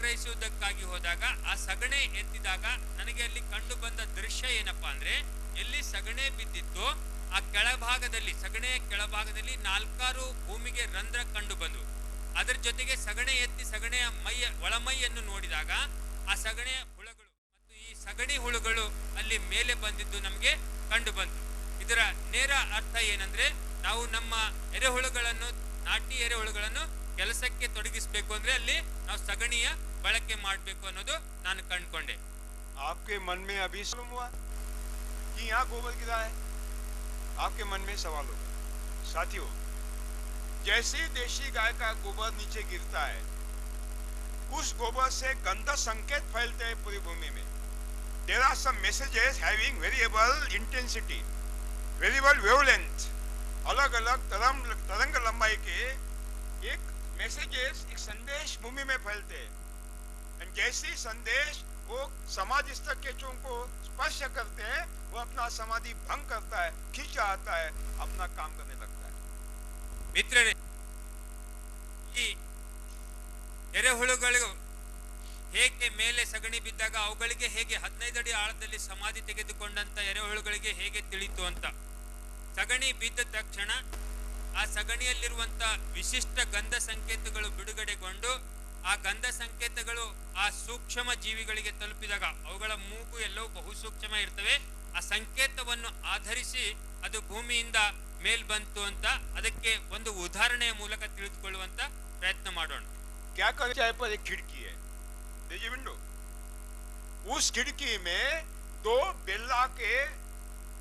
ಸಂಗ್ರಹಿಸುವುದಕ್ಕಾಗಿ ಹೋದಾಗ ಆ ಸಗಣಿ ಎತ್ತಿದಾಗ ನನಗೆ ಅಲ್ಲಿ ಕಂಡು ಬಂದ ದೃಶ್ಯ ಏನಪ್ಪಾ ಅಂದ್ರೆ, ಎಲ್ಲಿ ಸಗಣಿ ಬಿದ್ದಿತ್ತು ಆ ಕೆಳಭಾಗದಲ್ಲಿ, ಸಗಣಿಯ ಕೆಳಭಾಗದಲ್ಲಿ 4 ಭೂಮಿಗೆ ರಂಧ್ರ ಕಂಡು ಬಂದವು. ಅದರ ಜೊತೆಗೆ ಸಗಣಿ ಎತ್ತಿ ಸಗಣಿಯ ಒಳಮೈಯನ್ನು ನೋಡಿದಾಗ ಆ ಸಗಣಿಯ ಹುಳುಗಳು ಮತ್ತು ಈ ಸಗಣಿ ಹುಳುಗಳು ಅಲ್ಲಿ ಮೇಲೆ ಬಂದಿದ್ದು ನಮಗೆ ಕಂಡು ಬಂತು. ಇದರ ನೇರ ಅರ್ಥ ಏನಂದ್ರೆ, ನಾವು ನಮ್ಮ ಎರೆಹುಳುಗಳನ್ನು, ನಾಟಿ ಎರೆಹುಳುಗಳನ್ನು ಕೆಲಸಕ್ಕೆ ತೊಡಗಿಸಬೇಕು ಅಂದ್ರೆ ಅಲ್ಲಿ ನಾವು ಸಗಣಿಯ ಬಳಕೆ ಮಾಡಬೇಕು ಅನ್ನೋದು ನಾನು ಕಂಡುಕೊಂಡೆ. आपके मन में अभी सवाल हुआ कि यहाँ गोबर गिरा है, आपके मन में सवाल होगा। साथियों, जैसे देशी गाय का गोबर नीचे गिरता है, उस गोबर से गंदा संकेत फैलते हैं पूरी भूमि में. There are some messages having variable intensity, variable wavelength. अलग अलग तरंग लंबाई के एक मैसेजेस, एक संदेश भूमि में फैलते हैं. And जैसे संदेश वो समाधि स्तर के चों को स्पर्श करते हैं, वो अपना समाधि भंग करता है, खींच आता है, अपना काम करने लगता है. ಮಿತ್ರರೇ, ಈ ಎರೆಹುಳುಗಳು ಹೇಗೆ ಮೇಲೆ ಸಗಣಿ ಬಿದ್ದಾಗ ಅವುಗಳಿಗೆ ಹೇಗೆ 15 ಅಡಿ ಆಳದಲ್ಲಿ ಸಮಾಧಿ ತೆಗೆದುಕೊಂಡಂತ ಎರೆಹುಳುಗಳಿಗೆ ಹೇಗೆ ತಿಳಿತು ಅಂತ, ಸಗಣಿ ಬಿದ್ದ ತಕ್ಷಣ ಆ ಸಗಣಿಯಲ್ಲಿರುವಂತ ವಿಶಿಷ್ಟ ಗಂಧ ಸಂಕೇತಗಳು ಬಿಡುಗಡೆಗೊಂಡು ಆ ಗಂಧ ಸಂಕೇತಗಳು ಆ ಸೂಕ್ಷ್ಮ ಜೀವಿಗಳಿಗೆ ತಲುಪಿದಾಗ, ಅವುಗಳ ಮೂಗು ಎಲ್ಲವೂ ಬಹು ಸೂಕ್ಷ್ಮ ಇರ್ತವೆ, ಆ ಸಂಕೇತವನ್ನು ಆಧರಿಸಿ ಅದು ಭೂಮಿಯಿಂದ ಮೇಲ್ ಬಂತು ಅಂತ ಅದಕ್ಕೆ ಒಂದು ಉದಾಹರಣೆಯ ಮೂಲಕ ತಿಳಿದುಕೊಳ್ಳುವಂತ ಪ್ರಯತ್ನ ಮಾಡೋಣ. क्या कर चाहे पर एक खिड़की है, देखिए विंडो, उस खिड़की में 2 बेला के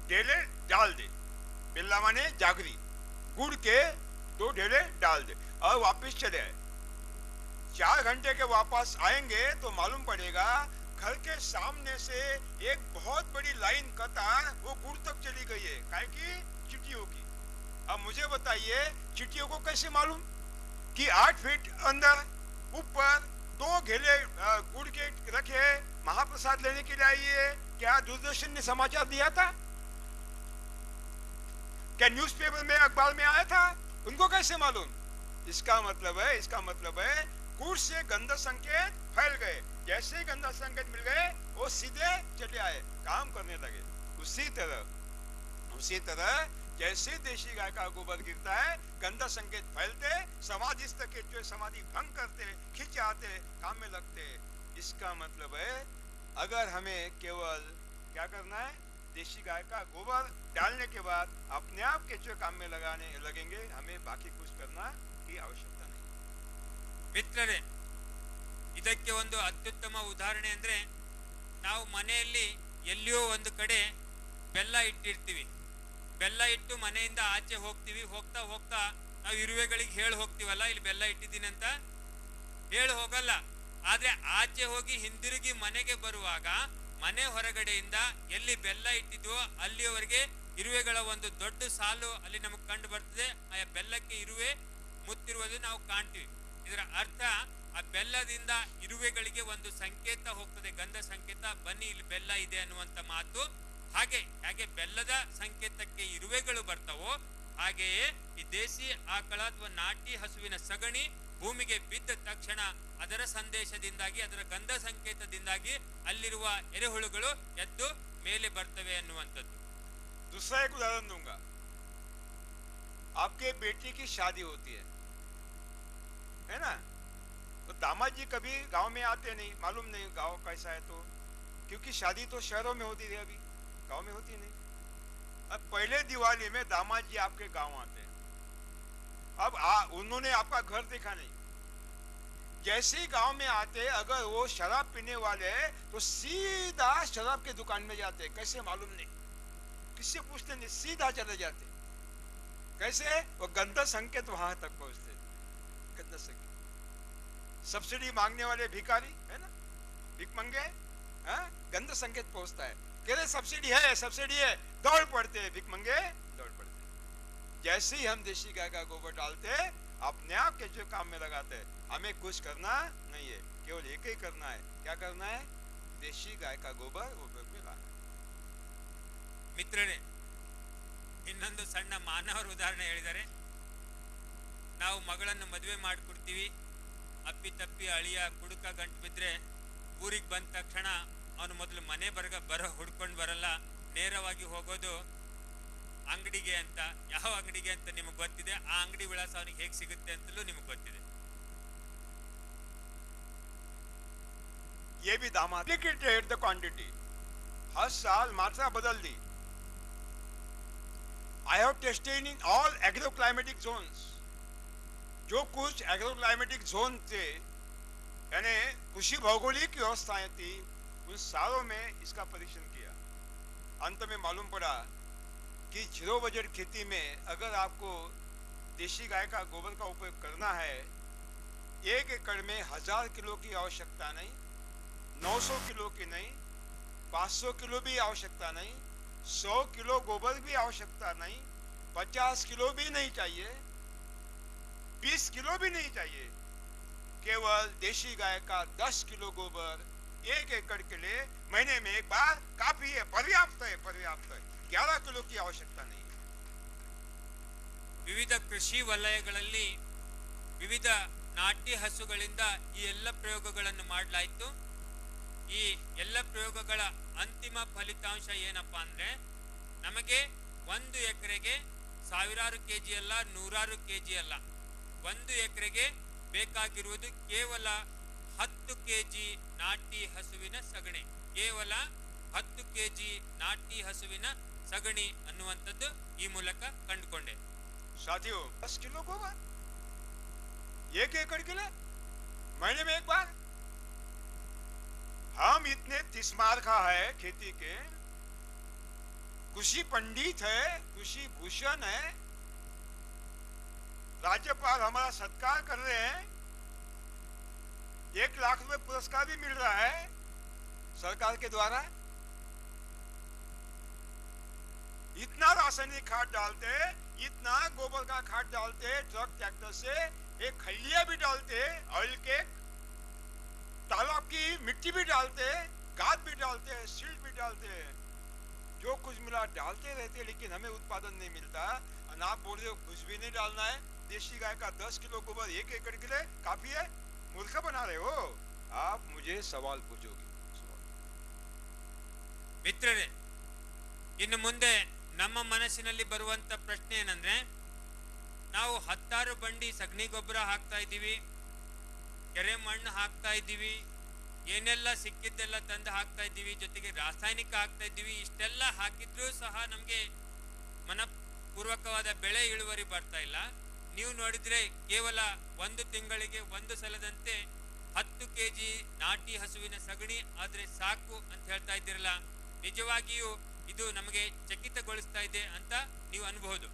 ढेले डाल दे. बेला माने जागरी, गुड़ के 2 ढेले डाल दे और वापस चले आए. 4 घंटे के वापस आएंगे तो मालूम पड़ेगा घर के सामने से एक बहुत बड़ी लाइन कतार वो गुड़ तक चली गई है, काहे की चिट्टियों की. अब मुझे बताइए, चिट्टियों को कैसे मालूम कि 8 फीट अंदर ऊपर 2 घेले गुड़ के रखे महाप्रसाद लेने के लिए आई है? क्या दूरदर्शन ने समाचार दिया था? क्या न्यूज़पेपर में, अखबार में आया था? उनको कैसे मालूम? इसका मतलब है गुड़ से गंध संकेत फैल गए. जैसे ही गंध संकेत मिल गए वो सीधे चले आए, काम करने लगे. उसी तरह जैसे देशी गाय का गोबर गिरता है, गंदा संकेत फैलते, समाधि स्तर के जो समाधि भंग करते, खिंच आते, काम में लगते. इसका मतलब है अगर हमें केवल क्या करना है, देशी गाय का गोबर डालने के बाद अपने आप के जो काम में लगाने लगेंगे, हमें बाकी कुछ करना की आवश्यकता नहीं. ಮಿತ್ರರೇ, ಇದಕ್ಕೆ ಒಂದು ಅತ್ಯುತ್ತಮ ಉದಾಹರಣೆ ಅಂದ್ರೆ, ನಾವು ಮನೆಯಲ್ಲಿ ಎಲ್ಲಿಯೋ ಒಂದು ಕಡೆ ಬೆಲ್ಲ ಇಟ್ಟಿರ್ತೀವಿ. ಬೆಲ್ಲ ಇಟ್ಟು ಮನೆಯಿಂದ ಆಚೆ ಹೋಗ್ತೀವಿ. ಹೋಗ್ತಾ ಹೋಗ್ತಾ ನಾವು ಇರುವೆಗಳಿಗೆ ಹೇಳಿ ಹೋಗ್ತೀವಲ್ಲ, ಇಲ್ಲಿ ಬೆಲ್ಲ ಇಟ್ಟಿದ್ದೀನಿ ಅಂತ ಹೇಳಿ ಹೋಗಲ್ಲ. ಆದ್ರೆ ಆಚೆ ಹೋಗಿ ಹಿಂದಿರುಗಿ ಮನೆಗೆ ಬರುವಾಗ ಮನೆ ಹೊರಗಡೆಯಿಂದ ಎಲ್ಲಿ ಬೆಲ್ಲ ಇಟ್ಟಿದ್ವೋ ಅಲ್ಲಿಯವರೆಗೆ ಇರುವೆಗಳ ಒಂದು ದೊಡ್ಡ ಸಾಲು ಅಲ್ಲಿ ನಮಗೆ ಕಂಡು ಬರ್ತದೆ. ಆ ಬೆಲ್ಲಕ್ಕೆ ಇರುವೆ ಮುತ್ತಿರುವುದು ನಾವು ಕಾಣ್ತೀವಿ. ಇದರ ಅರ್ಥ, ಆ ಬೆಲ್ಲದಿಂದ ಇರುವೆಗಳಿಗೆ ಒಂದು ಸಂಕೇತ ಹೋಗ್ತದೆ, ಗಂಧ ಸಂಕೇತ, ಬನ್ನಿ ಇಲ್ಲಿ ಬೆಲ್ಲ ಇದೆ ಅನ್ನುವಂತ ಮಾತು. ಹಾಗೆ ಬೆಲ್ಲದ ಸಂಕೇತಕ್ಕೆ ಇರುವೆಗಳು ಬರ್ತಾವೋ, ಹಾಗೆಯೇ ಈ ದೇಸಿ ಆಕಳ ಅಥವಾ ನಾಟಿ ಹಸುವಿನ ಸಗಣಿ ಭೂಮಿಗೆ ಬಿದ್ದ ತಕ್ಷಣ ಅದರ ಸಂದೇಶದಿಂದಾಗಿ, ಅದರ ಗಂಧ ಸಂಕೇತದಿಂದಾಗಿ ಅಲ್ಲಿರುವ ಎರೆಹುಳುಗಳು ಎದ್ದು ಮೇಲೆ ಬರ್ತವೆ ಅನ್ನುವಂಥದ್ದು. दूसरा एक उदाहरण दूंगा. आपके बेटी की शादी होती है ना? तो दामाद जी कभी गांव में आते नहीं, मालूम नहीं गांव कैसा है, तो क्योंकि शादी तो शहरों में होती थी, अभी गांव में होती नहीं. अब पहले दिवाली में दामाद जी आपके गांव आते हैं. अब उन्होंने आपका घर देखा नहीं. जैसे ही गांव में आते, अगर वो शराब पीने वाले हैं तो सीधा शराब की दुकान में जाते. कैसे मालूम नहीं, किससे पूछते नहीं, सीधा चले जाते. कैसे? वो गंदा संकेत वहां तक पहुंचते. गंदा संकेत. सब्सिडी मांगने वाले भिखारी है ना, भिख मंगे, गंदा संकेत पहुंचता है. कह रहे सब्सिडी है, दौड़ पड़ते हैं, भिख मंगे दौड़ पड़ते. जैसे ही हम देशी गाय का गोबर डालते, अपने आप के जो काम में लगाते, हमें कुछ करना नहीं है, केवल एक ही करना है. क्या करना है? देशी गाय का गोबर उपयोग में लाना. ಮಿತ್ರರೇ, ಇನ್ನೊಂದು ಸಣ್ಣ ಮಾನವರ ಉದಾಹರಣೆ ಹೇಳಿದರೆ, ನಾವು ಮಗಳನ್ನು ಮದುವೆ ಮಾಡಿಕೊಡ್ತೀವಿ. ಅಪ್ಪಿತಪ್ಪಿ ಅಳಿಯ ಕುಡುಕ ಗಂಟು ಬಿದ್ದರೆ ಊರಿಗೆ ಬಂದ ತಕ್ಷಣ ಅವನು ಮೊದಲು ಮನೆ ಬರೋ ಹುಡ್ಕೊಂಡು ಬರಲ್ಲ, ನೇರವಾಗಿ ಹೋಗೋದು ಅಂಗಡಿಗೆ ಅಂತ. ಯಾವ ಅಂಗಡಿಗೆ ಅಂತ ನಿಮಗೆ ಗೊತ್ತಿದೆ, ಆ ಅಂಗಡಿ ವಿಳಾಸ ಅವನಿಗೆ ಹೇಗೆ ಸಿಗುತ್ತೆ ಅಂತಲೂ ನಿಮಗೆ ಗೊತ್ತಿದೆ. ये भी दाम लिमिटेड द क्वांटिटी, हर साल मात्रा बदल दी. I have tested in all agroclimatic zones. जो कुछ एग्रोक्लाइमेटिक जोन थे, यानी कृषि भौगोलिक व्यवस्थाएं थी, उन सारों में इसका परीक्षण किया. अंत में मालूम पड़ा कि जीरो बजट खेती में अगर आपको देशी गाय का गोबर का उपयोग करना है, 1 एकड़ में 1000 किलो की आवश्यकता नहीं, 900 किलो की नहीं, 500 किलो भी आवश्यकता नहीं, 100 किलो गोबर भी आवश्यकता नहीं, 50 किलो भी नहीं चाहिए, 20 किलो भी नहीं चाहिए. केवल देशी गाय का 10 किलो गोबर 1 एकड़ के लिए महीने में एक बार काफी है, पर्याप्त है, पर्याप्त है. 11 किलो की आवश्यकता नहीं है. ವಿವಿಧ ಕೃಷಿ ವಲಯಗಳಲ್ಲಿ ವಿವಿಧ ನಾಟಿ ಹಸುಗಳಿಂದ ಈ ಎಲ್ಲ ಪ್ರಯೋಗಗಳನ್ನು ಮಾಡಲಾಯಿತು. ಈ ಎಲ್ಲ ಪ್ರಯೋಗಗಳ ಅಂತಿಮ ಫಲಿತಾಂಶ ಏನಪ್ಪಾ ಅಂದ್ರೆ, ನಮಗೆ 1 ಎಕರೆಗೆ ಸಾವಿರಾರು ಕೆಜಿ ಅಲ್ಲ, ನೂರಾರು ಕೆಜಿ ಅಲ್ಲ, 1 ಎಕರೆಗೆ ಬೇಕಾಗಿರುವುದು ಕೇವಲ 10 ಕೆಜಿ ನಾಟಿ ಹಸುವಿನ ಸಗಣಿ. ಕೇವಲ 10 ಕೆಜಿ ನಾಟಿ ಹಸುವಿನ ಸಗಣಿ ಅನ್ನುವಂಥದ್ದು ಈ ಮೂಲಕ ಕಂಡುಕೊಂಡೆ. साथियों, 10 किलो गोबर 1 एकड़ के लिए महीने में एक बार. हम इतने तिस्मार खा है खेती के, कृषि पंडित है, कृषि भूषण है, राज्यपाल हमारा सत्कार कर रहे हैं, 1 लाख रुपए पुरस्कार भी मिल रहा है सरकार के द्वारा. इतना रासायनिक खाद डालते, इतना गोबर का खाद डालते, ट्रक ट्रैक्टर से एक खलिया भी डालते, ऑयल के तालाब की मिट्टी भी डालते, खाद भी डालते, सीड भी डालते, जो कुछ मिला डालते रहते, लेकिन हमें उत्पादन नहीं मिलता. और आप बोल रहे हो कुछ भी नहीं डालना है, देशी गाय का 10 किलो गोबर 1 एकड़ के लिए काफी है. मूर्ख बना रहे हो आप. मुझे सवाल पूछोगे. ಮಿತ್ರರೇ, ಇನ್ನು ಮುಂದೆ ನಮ್ಮ ಮನಸ್ಸಿನಲ್ಲಿ ಬರುವಂತ ಪ್ರಶ್ನೆ ಏನಂದ್ರೆ, ನಾವು 10 ಬಂಡಿ ಸಗಣಿ ಗೊಬ್ಬರ ಹಾಕ್ತಾ ಇದ್ದೀವಿ, ಕೆರೆ ಮಣ್ಣು ಹಾಕ್ತಾ ಇದ್ದೀವಿ, ಏನೆಲ್ಲ ಸಿಕ್ಕಿದ್ದೆಲ್ಲ ತಂದು ಹಾಕ್ತಾ ಇದ್ದೀವಿ, ಜೊತೆಗೆ ರಾಸಾಯನಿಕ ಹಾಕ್ತಾ ಇದ್ದೀವಿ. ಇಷ್ಟೆಲ್ಲ ಹಾಕಿದ್ರೂ ಸಹ ನಮಗೆ ಮನಪೂರ್ವಕವಾದ ಬೆಳೆ ಇಳುವರಿ ಬರ್ತಾ ಇಲ್ಲ. ನೀವು ನೋಡಿದ್ರೆ ಕೇವಲ 1 ತಿಂಗಳಿಗೆ 1 ಸಲದಂತೆ 10 ಕೆಜಿ ನಾಟಿ ಹಸುವಿನ ಸಗಣಿ ಆದ್ರೆ ಸಾಕು ಅಂತ ಹೇಳ್ತಾ ಇದ್ದೀರಲ್ಲ, ನಿಜವಾಗಿಯೂ ಇದು ನಮಗೆ ಚಕಿತಗೊಳಿಸ್ತಾ ಇದೆ ಅಂತ ನೀವು ಅನ್ಬಹುದು.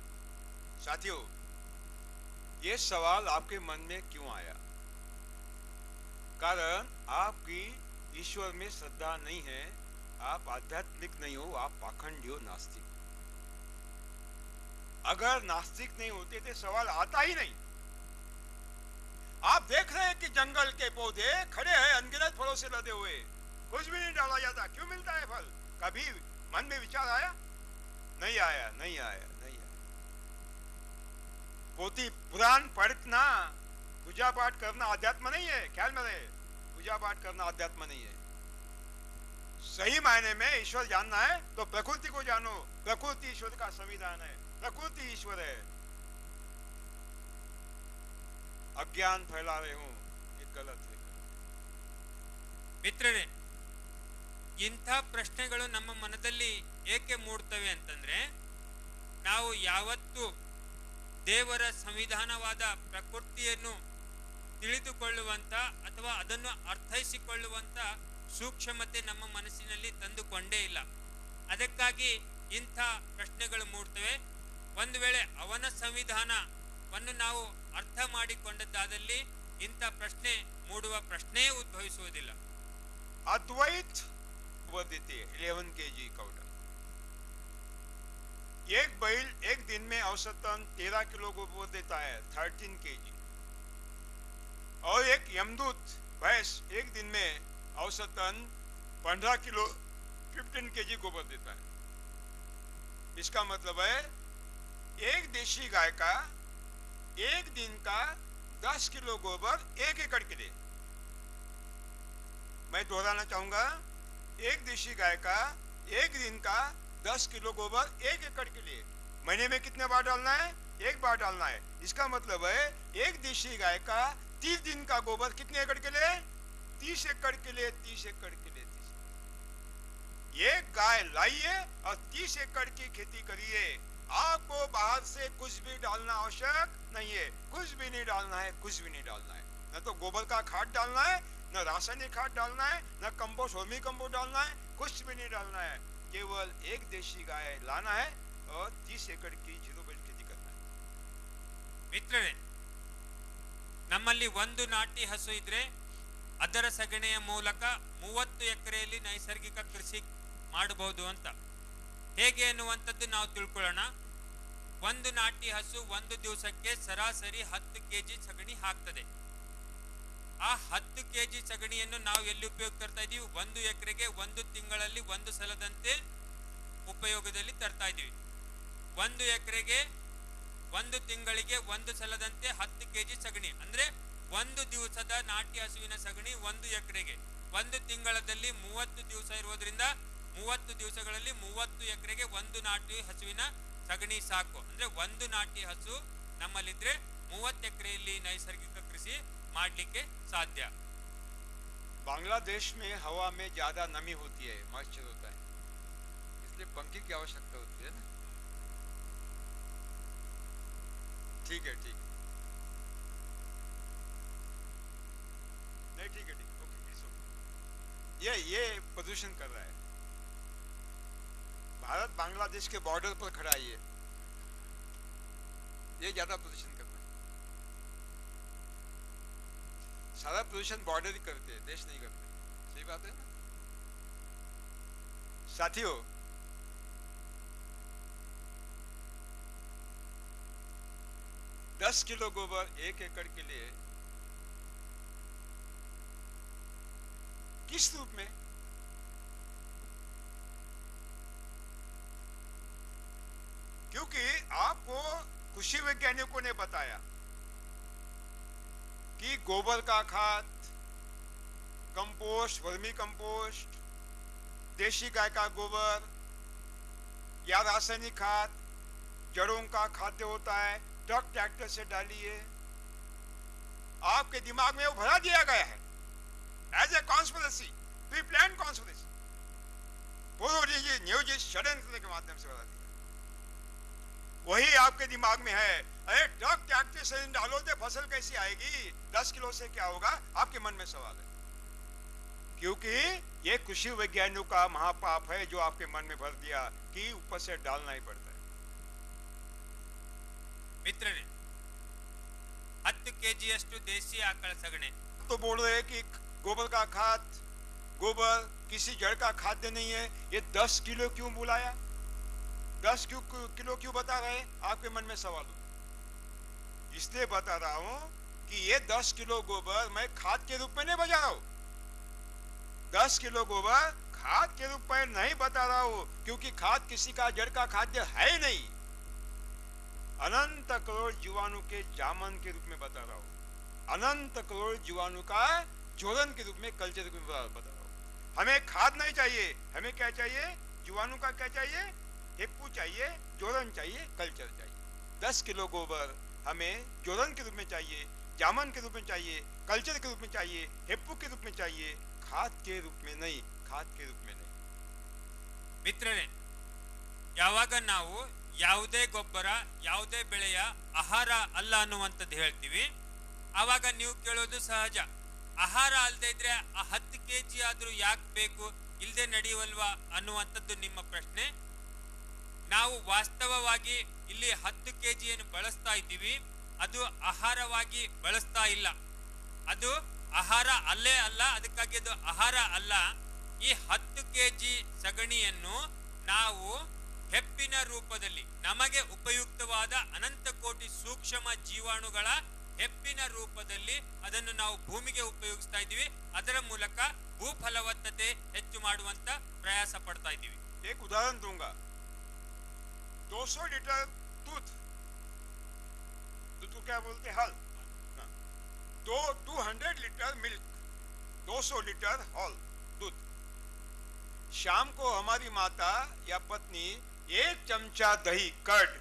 साथियों, ये सवाल आपके मन में क्यों आया? कारण आपकी ईश्वर में श्रद्धा नहीं है, आप आध्यात्मिक नहीं हो, आप पाखंडी हो, नास्तिक. अगर नास्तिक नहीं होते तो सवाल आता ही नहीं. आप देख रहे हैं कि जंगल के पौधे खड़े हैं अनगिनत फलों से लदे हुए, कुछ भी नहीं डाला जाता, क्यों मिलता है फल? कभी मन में विचार आया? नहीं आया, नहीं आया, नहीं आया. पोती पुराण पढ़ना, पूजा पाठ करना अध्यात्म नहीं है, ख्याल में रहे. पूजा पाठ करना अध्यात्म नहीं है. सही मायने में ईश्वर जानना है तो प्रकृति को जानो. प्रकृति ईश्वर का संविधान है, प्रकृति ईश्वर है. अज्ञान फैला रहे हूं, ये गलत है. ಮಿತ್ರರೇ, ಇಂಥ ಪ್ರಶ್ನೆಗಳು ನಮ್ಮ ಮನದಲ್ಲಿ ಏಕೆ ಮೂಡ್ತವೆ ಅಂತಂದ್ರೆ, ನಾವು ಯಾವತ್ತು ದೇವರ ಸಂವಿಧಾನವಾದ ಪ್ರಕೃತಿಯನ್ನು ತಿಳಿದುಕೊಳ್ಳುವಂತ ಅಥವಾ ಅದನ್ನು ಅರ್ಥೈಸಿಕೊಳ್ಳುವಂತ ಸೂಕ್ಷ್ಮತೆ ನಮ್ಮ ಮನಸ್ಸಿನಲ್ಲಿ ತಂದುಕೊಂಡೇ ಇಲ್ಲ. ಅದಕ್ಕಾಗಿ ಇಂಥ ಪ್ರಶ್ನೆಗಳು ಮೂಡ್ತವೆ. ಒಂದು ವೇಳೆ ಅವನ ಸಂವಿಧಾನವನ್ನು ನಾವು ಅರ್ಥ ಮಾಡಿಕೊಂಡದ್ದಾದಲ್ಲಿ ಇಂಥ ಪ್ರಶ್ನೆ ಮೂಡುವ ಪ್ರಶ್ನೆಯೇ ಉದ್ಭವಿಸುವುದಿಲ್ಲ. अद्वैत गोबर देती है 11 केजी काउडर. एक बैल एक दिन में औसतन 13 किलो गोबर देता है, 13 केजी. और एक यमदूत भैंस एक दिन में औसतन 15 किलो 15 केजी गोबर देता है. इसका मतलब है एक देशी गाय का एक दिन का 10 किलो गोबर 1 एकड़ के लिए। मैं दोहराना चाहूंगा, एक देशी गाय का एक दिन का 10 किलो गोबर 1 एकड़ के लिए। महीने में कितने बार डालना है? एक बार डालना है। इसका मतलब है एक देशी गाय का 30 दिन का गोबर कितने एकड़ के लिए? 30 एकड़ के लिए। 30 एकड़ के लिए 30। ये गाय लाइए और 30 एकड़ की खेती करिए। आपको बाहर से कुछ भी डालना आवश्यक नहीं है, कुछ भी नहीं डालना है, कुछ भी नहीं डालना है। न तो गोबर का खाद डालना है, न रासायनिक खाद डालना है, न कंपोस्ट वर्मी कंपोस्ट डालना है, कुछ भी नहीं डालना है। केवल एक देशी गाय लाना है और 30 एकड़ की जीरो बेल्ट खेती करना है। ಮಿತ್ರರೇ, ನಮ್ಮಲ್ಲಿ ಒಂದು ನಾಟಿ ಹಸು ಇದ್ರೆ ಅದರ ಸಗಣಿಯ ಮೂಲಕ 30 ಎಕರೆಯಲ್ಲಿ ನೈಸರ್ಗಿಕ ಕೃಷಿ ಮಾಡಬಹುದು ಅಂತ. ಹೇಗೆ ಅನ್ನುವಂಥದ್ದು ನಾವು ತಿಳ್ಕೊಳ್ಳೋಣ. ಒಂದು ನಾಟಿ ಹಸು ಒಂದು ದಿವಸಕ್ಕೆ ಸರಾಸರಿ 10 ಕೆಜಿ ಸಗಣಿ ಹಾಕ್ತದೆ. ಆ 10 ಕೆಜಿ ಸಗಣಿಯನ್ನು ನಾವು ಎಲ್ಲಿ ಉಪಯೋಗ ತರ್ತಾ ಇದೀವಿ? 1 ಎಕರೆಗೆ 1 ತಿಂಗಳಲ್ಲಿ 1 ಸಲದಂತೆ ಉಪಯೋಗದಲ್ಲಿ ತರ್ತಾ ಇದೀವಿ. 1 ಎಕರೆಗೆ 1 ತಿಂಗಳಿಗೆ 1 ಸಲದಂತೆ 10 ಕೆಜಿ ಸಗಣಿ ಅಂದ್ರೆ 1 ದಿವಸದ ನಾಟಿ ಹಸುವಿನ ಸಗಣಿ 1 ಎಕರೆಗೆ. 1 ತಿಂಗಳಲ್ಲಿ 30 ದಿವಸ ಇರೋದ್ರಿಂದ 30 ದಿವಸಗಳಲ್ಲಿ 30 ಎಕರೆಗೆ 1 ನಾಟಿ ಹಸುವಿನ ಸಗಣಿ ಸಾಕು. ಅಂದ್ರೆ 1 ನಾಟಿ ಹಸು ನಮ್ಮಲ್ಲಿದ್ರೆ 30 ಎಕರೆಯಲ್ಲಿ ನೈಸರ್ಗಿಕ ಕೃಷಿ ಮಾಡಲಿಕ್ಕೆ ಸಾಧ್ಯ. बांग्लादेश में हवा में ज्यादा नमी होती है, मॉइस्चर होता है, इसलिए पंखी की आवश्यकता होती है ना। ठीक है, ठीक नहीं, ठीक है, ठीक, ओके, इट्स ओके। ये प्रदूषण कर रहा है। भारत बांग्लादेश के बॉर्डर पर खड़ा है, ये ज्यादा प्रदूषण कर रहा है। सारा प्रदूषण बॉर्डर ही करते हैं, देश नहीं करते। सही बात है ना साथियों? 10 किलो गोबर 1 एकड़ के लिए किस रूप में? क्योंकि आपको कृषि वैज्ञानिकों ने बताया कि गोबर का खाद, कंपोस्ट, वर्मी कंपोस्ट, देशी गाय का गोबर या रासायनिक खाद जड़ों का खाद्य होता है। ट्रक ट्रैक्टर से डालिए, आपके दिमाग में वो भरा दिया गया है as a conspiracy, pre plan conspiracy, पूर्व नियोजित षड्यंत्र के माध्यम से भरा दिया। वही आपके दिमाग में है। अरे ट्रक ट्रैक्टर से डालो तो फसल कैसी आएगी? 10 किलो से क्या होगा? आपके मन में सवाल है, क्योंकि ये कृषि वैज्ञानिकों का महापाप है जो आपके मन में भर दिया कि ऊपर से डालना ही पड़ता है। ಮಿತ್ರರೇ, 10 ಕೆಜಿಯಷ್ಟು देसी ಆಕಳ ಸಗಣಿ तो बोल रहे हैं कि गोबर का खाद, गोबर किसी जड़ का खाद्य नहीं है। ये 10 किलो क्यों बुलाया? 10 किलो क्यों बता रहे हैं? आपके मन में सवाल हो, इसलिए बता रहा हूं कि ये 10 किलो गोबर मैं खाद के रूप में नहीं बजा रहा हूं। 10 किलो गोबर खाद के रूप में नहीं बता रहा हूं, क्योंकि खाद किसी का जड़ का खाद्य है ही नहीं। अनंत करोड़ जीवाणु के जामन के रूप में बता रहा हूं। अनंत करोड़ जीवाणु का जोड़न के रूप में, कल्चर के रूप में बता रहा हूं। हमें खाद नहीं चाहिए, हमें क्या चाहिए? जीवाणु का क्या चाहिए? हेप्पू चाहिए, जोड़न चाहिए, कल्चर चाहिए। 10 किलो गोबर हमें जोड़न के रूप में चाहिए, जामन के रूप में चाहिए, कल्चर के रूप में चाहिए, हेप्पू के रूप में चाहिए, खाद के रूप में नहीं, खाद के रूप में नहीं। ಮಿತ್ರರೇ, ಯಾವಾಗ ನಾವು ಯಾವುದೇ ಗೊಬ್ಬರ ಯಾವುದೇ ಬೆಳೆಯ ಆಹಾರ ಅಲ್ಲ ಅನ್ನುವಂಥದ್ದು ಹೇಳ್ತೀವಿ, ಆವಾಗ ನೀವು ಕೇಳೋದು ಸಹಜ, ಆಹಾರ ಅಲ್ಲದೆ ಇದ್ರೆ ಆ 10 ಕೆಜಿ ಆದ್ರೂ ಯಾಕೆ ಬೇಕು, ಇಲ್ಲದೆ ನಡೆಯುವಲ್ವಾ ಅನ್ನುವಂಥದ್ದು ನಿಮ್ಮ ಪ್ರಶ್ನೆ. ನಾವು ವಾಸ್ತವವಾಗಿ ಇಲ್ಲಿ 10 ಕೆಜಿಯನ್ನು ಬಳಸ್ತಾ ಇದ್ದೀವಿ, ಅದು ಆಹಾರವಾಗಿ ಬಳಸ್ತಾ ಇಲ್ಲ. ಅದು ಆಹಾರ ಅಲ್ಲೇ ಅಲ್ಲ, ಅದಕ್ಕಾಗಿ ಅದು ಆಹಾರ ಅಲ್ಲ. ಈ 10 ಕೆಜಿ ಸಗಣಿಯನ್ನು ನಾವು ಹೆಪ್ಪಿನ ರೂಪದಲ್ಲಿ, ನಮಗೆ ಉಪಯುಕ್ತವಾದ ಅನಂತ ಕೋಟಿ ಸೂಕ್ಷ್ಮ ಜೀವಾಣುಗಳ ಹೆಪ್ಪಿನ ರೂಪದಲ್ಲಿ ಅದನ್ನು ನಾವು ಭೂಮಿಗೆ ಉಪಯೋಗಿಸ್ತಾ ಇದ್ದೀವಿ. ಅದರ ಮೂಲಕ ಭೂ ಫಲವತ್ತತೆ ಹೆಚ್ಚು ಮಾಡುವಂತ ಪ್ರಯಾಸ ಪಡ್ತಾ ಇದ್ದೀವಿ. एक उदाहरण दूंगा। 200 लीटर दूध, दूध को क्या बोलते हैं? हल। 200 लीटर मिल्क, 200 लीटर हॉल दूध। शाम को हमारी माता या पत्नी 1 चमचा दही कर्ड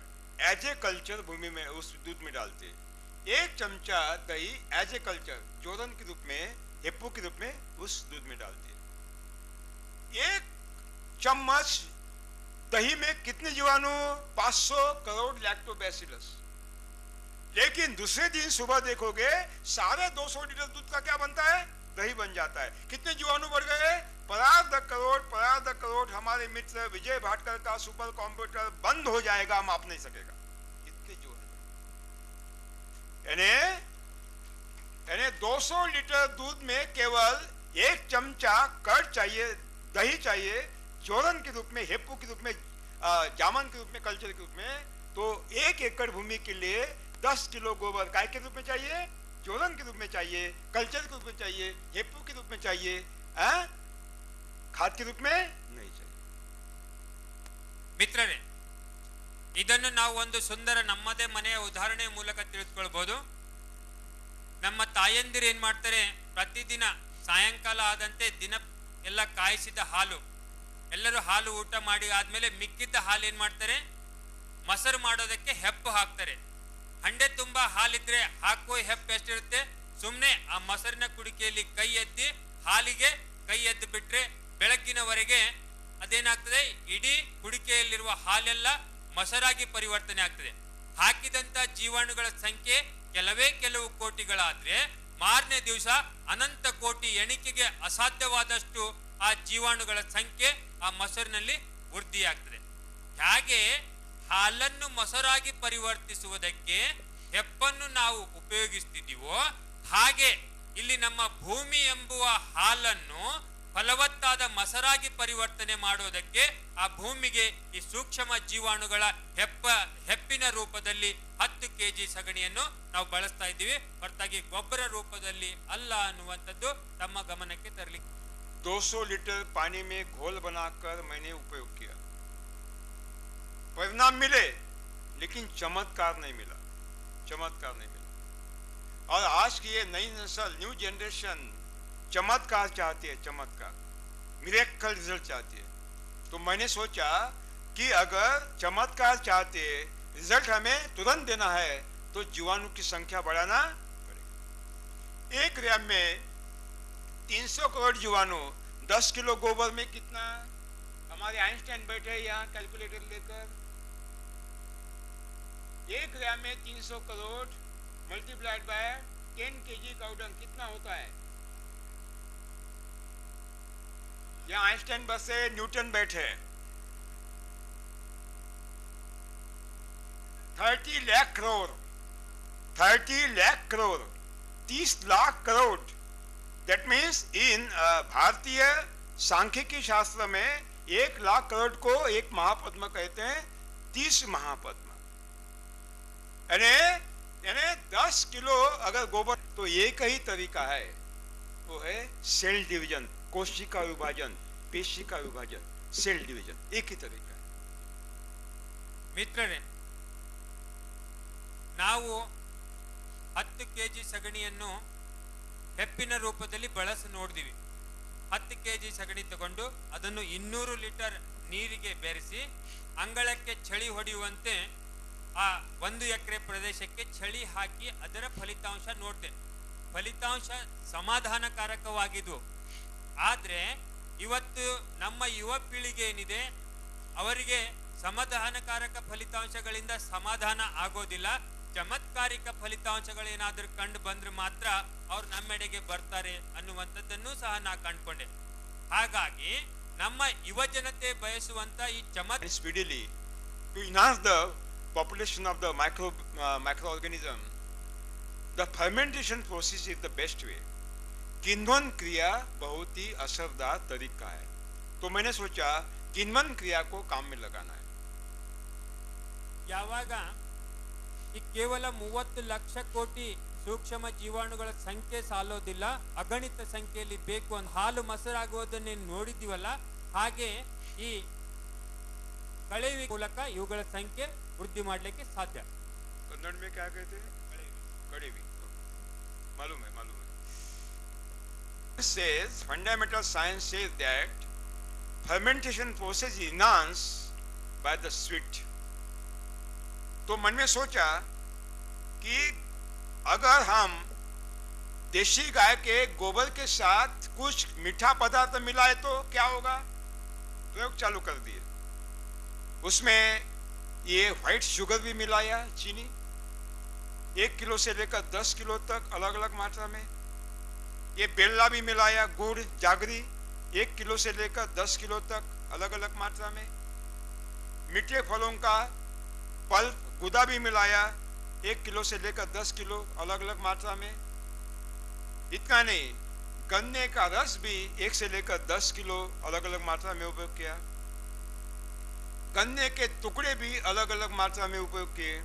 एज ए कल्चर भूमि में उस दूध में डालते। 1 चमचा दही एज ए कल्चर जोरन के रूप में, हेप्पू के रूप में उस दूध में डालते। 1 चम्मच दही में कितने जीवाणु? 500 करोड़ लैक्टोबैसिलस। लेकिन दूसरे दिन सुबह देखोगे 250 लीटर दूध का क्या बनता है? दही बन जाता है। कितने जीवाणु बढ़ गए? परार्ध करोड़। हमारे मित्र विजय भाटकर का सुपर कंप्यूटर बंद हो जाएगा, माप नहीं सकेगा इतने जीवाणु। यानी 200 लीटर दूध में केवल 1 चमचा कर्ड चाहिए, दही चाहिए, जोरन के रूप में, हेप्पू के रूप में, जामन के रूप में, कल्चर के रूप में। तो 1 एकड़ भूमि के लिए 10 किलो गोबर काय के रूप में चाहिए? जोरन के रूप में चाहिए, कल्चर के रूप में चाहिए, हेप्पू के रूप में चाहिए, खाद के रूप में नहीं चाहिए। ಮಿತ್ರರೇ, ಇದನ್ನು ನಾವು ಒಂದು ಸುಂದರ ನಮ್ಮದೇ ಮನೆಯ ಉದಾಹರಣೆಯ ಮೂಲಕ ತಿಳಿದುಕೊಳ್ಳಬಹುದು. ನಮ್ಮ ತಾಯಂದಿರು ಏನ್ ಮಾಡ್ತಾರೆ, ಪ್ರತಿದಿನ ಸಾಯಂಕಾಲ ಆದಂತೆ ದಿನ ಎಲ್ಲ ಕಾಯಿಸಿದ ಹಾಲು, ಎಲ್ಲರೂ ಹಾಲು ಊಟ ಮಾಡಿ ಆದ್ಮೇಲೆ ಮಿಕ್ಕಿದ್ದ ಹಾಲು ಏನ್ ಮಾಡ್ತಾರೆ, ಮೊಸರು ಮಾಡೋದಕ್ಕೆ ಹೆಪ್ಪು ಹಾಕ್ತಾರೆ. ಹಂಡೆ ತುಂಬಾ ಹಾಲಿದ್ರೆ ಹಾಕುವ ಹೆಪ್ಪು ಎಷ್ಟಿರುತ್ತೆ? ಸುಮ್ಮನೆ ಆ ಮೊಸರಿನ ಕುಡಿಕೆಯಲ್ಲಿ ಕೈ ಎದ್ದಿ ಹಾಲಿಗೆ ಕೈ ಎದ್ದು ಬಿಟ್ರೆ ಬೆಳಗ್ಗಿನವರೆಗೆ ಅದೇನಾಗ್ತದೆ, ಇಡೀ ಕುಡಿಕೆಯಲ್ಲಿರುವ ಹಾಲೆಲ್ಲ ಮೊಸರಾಗಿ ಪರಿವರ್ತನೆ ಆಗ್ತದೆ. ಹಾಕಿದಂತ ಜೀವಾಣುಗಳ ಸಂಖ್ಯೆ ಕೆಲವು ಕೋಟಿಗಳಾದ್ರೆ ಮಾರನೇ ದಿವಸ ಅನಂತ ಕೋಟಿ, ಎಣಿಕೆಗೆ ಅಸಾಧ್ಯವಾದಷ್ಟು ಆ ಜೀವಾಣುಗಳ ಸಂಖ್ಯೆ ಆ ಮೊಸರಿನಲ್ಲಿ ವೃದ್ಧಿಯಾಗ್ತದೆ. ಹಾಗೆ ಹಾಲನ್ನು ಮೊಸರಾಗಿ ಪರಿವರ್ತಿಸುವುದಕ್ಕೆ ಹೆಪ್ಪನ್ನು ನಾವು ಉಪಯೋಗಿಸ್ತಿದ್ದೀವೋ, ಹಾಗೆ ಇಲ್ಲಿ ನಮ್ಮ ಭೂಮಿ ಎಂಬುವ ಹಾಲನ್ನು ಫಲವತ್ತಾದ ಮೊಸರಾಗಿ ಪರಿವರ್ತನೆ ಮಾಡೋದಕ್ಕೆ ಆ ಭೂಮಿಗೆ ಈ ಸೂಕ್ಷ್ಮ ಜೀವಾಣುಗಳ ಹೆಪ್ಪಿನ ರೂಪದಲ್ಲಿ 10 kg ಸಗಣಿಯನ್ನು ನಾವು ಬಳಸ್ತಾ ಇದ್ದೀವಿ, ಹೊರತಾಗಿ ಗೊಬ್ಬರ ರೂಪದಲ್ಲಿ ಅಲ್ಲ ಅನ್ನುವಂಥದ್ದು ತಮ್ಮ ಗಮನಕ್ಕೆ ತರಲಿಕ್ಕೆ. 200 लीटर पानी में घोल बनाकर मैंने उपयोग किया, परिणाम मिले, लेकिन चमत्कार नहीं मिला। और आज की ये नई नस्ल, न्यू जनरेशन चमत्कार चाहती है, चमत्कार, मिरेकल रिजल्ट चाहती है। तो मैंने सोचा कि अगर चमत्कार चाहते, रिजल्ट हमें तुरंत देना है, तो जीवाणु की संख्या बढ़ाना पड़ेगा। 1 ग्राम में 300 करोड़ जीवाणु, 10 किलो गोबर में कितना? हमारे आइंस्टाइन बैठे यहाँ कैलकुलेटर लेकर। 1 ग्राम में 300 crore multiplied by 10 kg cow dung कितना होता है? यहाँ आइंस्टाइन बसे, न्यूटन बैठे। 30 lakh crore, 30 lakh crore. That means in भारतीय सांख्यिकी शास्त्र में 1 लाख करोड़ को एक महापद्म कहते हैं, 30 महापद्म। यानी 10 किलो अगर गोबर, तो एक ही तरीका है, वो है सेल डिवीजन, कोशिका विभाजन, पेशिका विभाजन, सेल डिवीजन, एक ही तरीका है। ಮಿತ್ರರೇ, ನಾವು 10 kg ಸಗಣಿಯನ್ನು ಹೆಪ್ಪಿನ ರೂಪದಲ್ಲಿ ಬಳಸಿ ನೋಡಿದಿವಿ. 10 kg ಸಗಣಿ ತಗೊಂಡು ಅದನ್ನು 200 ಲೀಟರ್ ನೀರಿಗೆ ಬೆರೆಸಿ ಅಂಗಳಕ್ಕೆ ಚಳಿ ಹೊಡೆಯುವಂತೆ ಆ 1 ಎಕರೆ ಪ್ರದೇಶಕ್ಕೆ ಚಳಿ ಹಾಕಿ ಅದರ ಫಲಿತಾಂಶ ನೋಡಿದೆ. ಫಲಿತಾಂಶ ಸಮಾಧಾನಕಾರಕವಾಗಿದ್ದು. ಆದ್ರೆ ಇವತ್ತು ನಮ್ಮ ಯುವ ಪೀಳಿಗೆ ಏನಿದೆ, ಅವರಿಗೆ ಸಮಾಧಾನಕಾರಕ ಫಲಿತಾಂಶಗಳಿಂದ ಸಮಾಧಾನ ಆಗೋದಿಲ್ಲ. ಚಮತ್ಕಾರಿಕ ಫಲಿತಾಂಶಗಳೇನಾದ್ರೂ ಕಂಡು ಬಂದ್ರೆ ಮಾತ್ರ ಅವ್ರು ನಮ್ಮೆಡೆಗೆ ಬರ್ತಾರೆ ಅನ್ನುವಂಥದ್ದನ್ನು ಸಹ ನಾ ಕಂಡುಕೊಂಡೆ. ಹಾಗಾಗಿ ನಮ್ಮ ಯುವ ಜನತೆ ಬಯಸುವಂತ ಈ speedily to enhance the population of the microorganism, the fermentation process is the best way. किण्वन क्रिया बहुत ही असरदार तरीका है। तो मैंने सोचा किण्वन क्रिया को काम में लगाना है। ಯಾವಾಗ ಈ ಕೇವಲ 30 ಲಕ್ಷ ಕೋಟಿ ಸೂಕ್ಷ್ಮ ಜೀವಾಣುಗಳ ಸಂಖ್ಯೆ ಸಾಲೋದಿಲ್ಲ, ಅಗಣಿತ ಸಂಖ್ಯೆಯಲ್ಲಿ ಬೇಕು. ಒಂದು ಹಾಲು ಮೊಸರಾಗುವುದನ್ನು ನೋಡಿದ್ದೀವಲ್ಲ, ಹಾಗೆ ಈ ಕಳೆಯುವ ಮೂಲಕ ಇವುಗಳ ಸಂಖ್ಯೆ ವೃದ್ಧಿ ಮಾಡಲಿಕ್ಕೆ ಸಾಧ್ಯ. कन्नड़ में क्या कहते हैं? कड़ेवी। मालूम है, मालूम है. Says fundamental science says that fermentation process is enhanced by the sweet. तो मन में सोचा कि अगर हम देशी गाय के गोबर के साथ कुछ मीठा पदार्थ मिलाए तो क्या होगा. प्रयोग चालू कर दिए. उसमें ये व्हाइट शुगर भी मिलाया, चीनी 1 किलो से लेकर 10 किलो तक अलग अलग मात्रा में. ये बेल्ला भी मिलाया, गुड़, जागरी 1 किलो से लेकर 10 किलो तक अलग अलग मात्रा में. मीठे फलों का पल्प, गुदा भी मिलाया 1 किलो से लेकर 10 किलो अलग अलग मात्रा में. इतना नहीं, गन्ने का रस भी 1 से लेकर 10 किलो अलग अलग मात्रा में उपयोग किया. गन्ने के टुकड़े भी अलग अलग मात्रा में उपयोग किए.